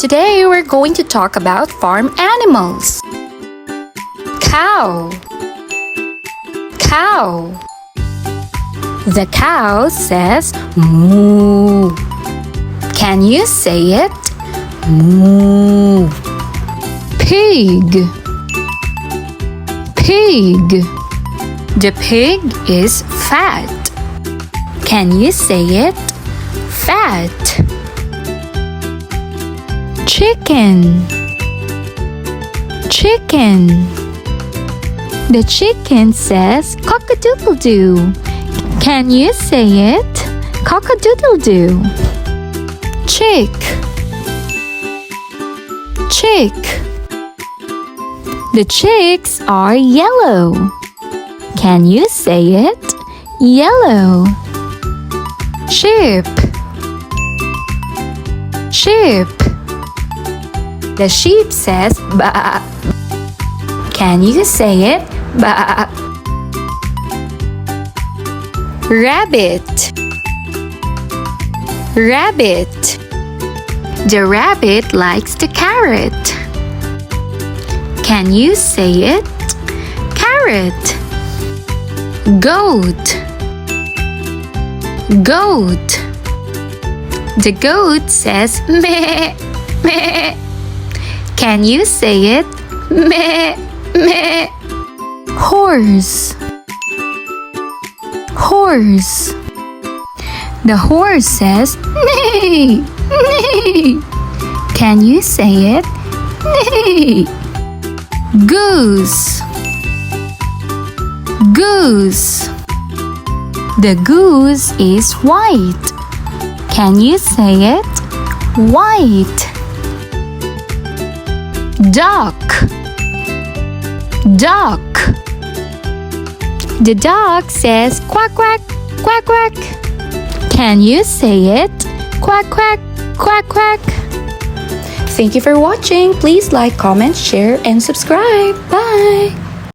Today we're going to talk about farm animals. Cow. Cow. The cow says moo. Can you say it? Moo. Pig. Pig. The pig is fat. Can you say it? Fat. Chicken. Chicken. The chicken says cock-a-doodle-doo. Can you say it? Cock-a-doodle-doo. Chick. Chick. The chicks are yellow. Can you say it? Yellow. Sheep. Sheep. The sheep says ba. Can you say it? Ba. Rabbit. Rabbit. The rabbit likes the carrot. Can you say it? Carrot. Goat. Goat. The goat says meh, meh. Can you say it? Meh, meh. Horse. Horse. The horse says neigh, neigh. Can you say it? Neigh. Goose. Goose. The goose is white. Can you say it? White. Duck. Duck. The duck says quack quack, quack quack. Can you say it? Quack quack, quack quack. Thank you for watching. Please like, comment, share, and subscribe. Bye.